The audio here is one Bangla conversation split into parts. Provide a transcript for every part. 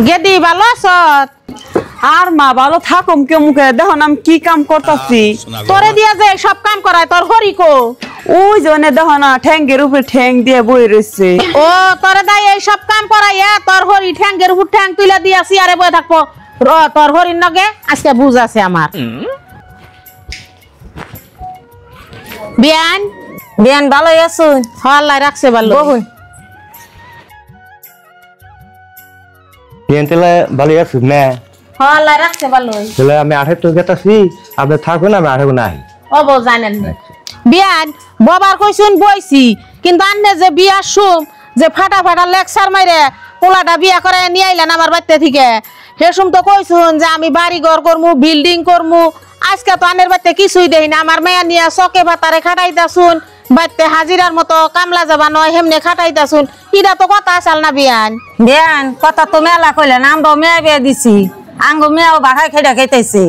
গেদি ভালো আছত? আর মা ভালো থাকুম কে মুখে দেখো আমি কি কাম করতেছি। তোরে দিয়া যে সব কাম করায় তোর হরিকো ওই জনে দেখো না ঠ্যাঙ্গের উপরে ঠ্যাং দিয়ে বই রয়েছে। ও তোরে দাই এই সব কাম করাইয়া তোর হরি ঠ্যাঙ্গের উপর ঠ্যাং তুলে দিয়া সিয়ারে বয়ে থাকবো। র তোর হরির নগে আজকে বুঝ আছে আমার। বিয়ান বিয়ান ভালো আছুন? আল্লাহ রাখছে ভালো। বহুন বিয়ান তেলে ভালো আছুন না? আল্লাহ রাখছে ভালো। তাহলে আমি 28 গেতাছি, আপনি থাকবেন আমি 28 নাই। ও বউ জানেন বিয়ান বাবার কইছুন বইছি কিন্তু আন্নে যে বিয়া শুম যে ফাটা ফাটা লেকচার মাইরে পোলাটা বিয়া করে নিয়ে আইলেন আমার বাড়িতে থেকে হেসুম তো কইছুন যে আমি বাড়ি ঘর করমু বিল্ডিং করমু। আজকে তো আনের বাড়িতে কিছুই দেই না। আমার মেয়া নিয়ে চকে ভাতারে খাটাইতাছুন, বাড়িতে হাজিরার মতো কামলা যাবা নয় হেমনে খাটাইতাছুন। ইটা তো কথা আসাল না বিয়ান। বিয়ান কথা তো মেলা কইলেন, আমরাও মেয়া বিয়া দিছি, আঙ্গ মেয়াও বাঘাই খেড়া খাইতেছে,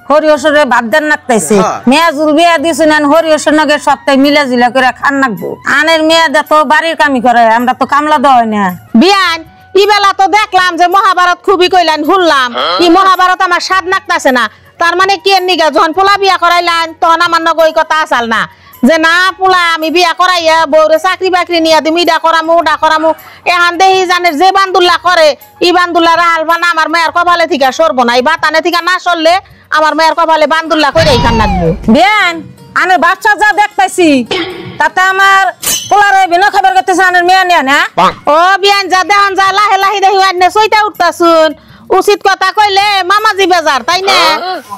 হরিহসরে ভাত দেন নাকতেছে। মেয়া জুল বিয়া দিছি না হরিহসের নগে সপ্তাহে মিলা জিলা করে খান নাকবো। আনের মেয়া দে তো বাড়ির কামি করে, আমরা তো কামলা দেওয়া না। বিয়ান ইবেলা তো দেখলাম যে মহাভারত খুবই কইলেন শুনলাম, ই মহাভারত আমার স্বাদ নাকতাছে না। তার মানে কি এর নিগা যখন পোলা বিয়া করাইলেন তখন আমার নগে ওই কথা আসাল না যে না পোলা আমি বিয়া করাইয়া বউরে চাকরি বাকরি নিয়ে তুমি ইডা করামু ওডা করামু। এখান দেহি জানের যে বান্দুল্লা করে ই বান্দুল্লা রাহাল বানা আমার মেয়ের কপালে থেকে সরবো না। এই বাতানে থেকে না সরলে আমার মেয়ের কপালে বান্দুল্লা করে এইখান রাখবো। বিয়ান আনের বাচ্চা যা দেখতেছি তাতে আমার পোলারে বিনা খবর করতেছে, আনের মেয়া নিয়ে না। ও বিয়ান যা দেহন যা লাহে লাহি দেখি আনে সইটা উঠতাছুন। উচিত কথা কইলে মামাজি বেজার তাই না?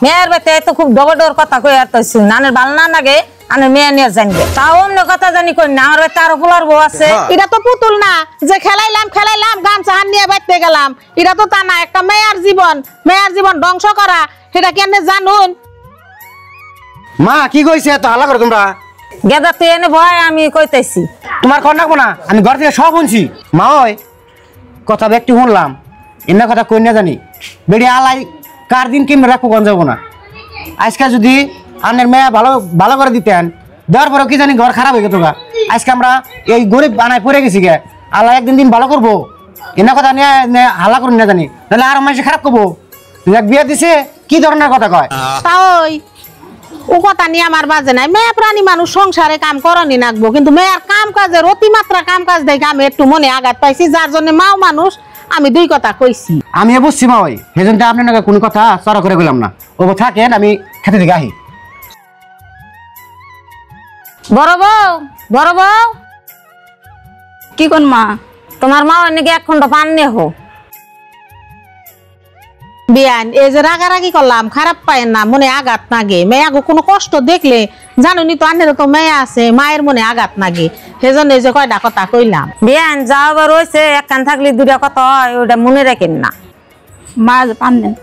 মেয়ের বেতে তো খুব ডবল ডর কথা কই আর তৈছি, আনের ভাল না লাগে আনের মেয়া নিয়ে জানবে। তাও অন্য কথা জানি কই না, আমার বেতে আরো পোলার বউ আছে। এটা তো পুতুল না যে খেলাইলাম গান চাহান নিয়ে বাইতে গেলাম। এটা তো তা না, একটা মেয়ের জীবন ধ্বংস করা সেটা কেন জানুন? মা কি কইছে এত হাল্লা করো তোমরা? গেদা তুই এনে ভয় আমি কইতেছি। তোমার কর নাকবো না, আমি ঘর থেকে সব শুনছি। মা ওই কথা ব্যক্তি শুনলাম, এমনি কথা কই না জানি বেড়ি আলাই কার দিন কিমে রাখবো গঞ্জ যাবো না। আজকে যদি আনের মেয়ে ভালো করে দিতেন, দেওয়ার পরে কি জানি ঘর খারাপ হয়ে গেত গা। আজকে আমরা এই গরিব বানায় পড়ে গেছি গে। আল্লাহ একদিন দিন ভালো করবো, এনে কথা নিয়ে হাল্লা করুন না জানি, তাহলে আর মানুষ খারাপ করবো। বিয়ে দিছে কি ধরনের কথা কয়? তাই ও কথা নিয়ে আমার বাজে নাই। মেয়ে প্রাণী মানুষ সংসারে কাম করনি নাকবো, কিন্তু মেয়ের কাম কাজের অতিমাত্রা কাম কাজ দেখে আমি একটু মনে আঘাত পাইছি, যার জন্য মাও মানুষ আমি দুই কথা কইছি। আমি বুঝছি মা ওই সেজন্য আপনার নাকি কোনো কথা চড়া করে গেলাম না। ও থাকেন, আমি খেতে দিকে আহি। বড় বউ কি কোন মা? তোমার মা নাকি 1 খন্ড পান নে হো। বিয়ান এই যে রাগারাগি করলাম খারাপ পায় না, মনে আঘাত নাগে। মেয়াগো কোনো কষ্ট দেখলে জানুনি তো আনের তো মেয়ে আছে, মায়ের মনে আঘাত নাগে, সেজন্য এই যে কয়টা কথা কইলাম। বিয়ান যাও আবার রয়েছে, এক কান থাকলে দুটা কথা হয়, ওটা মনে রাখেন না। মা পান দেন।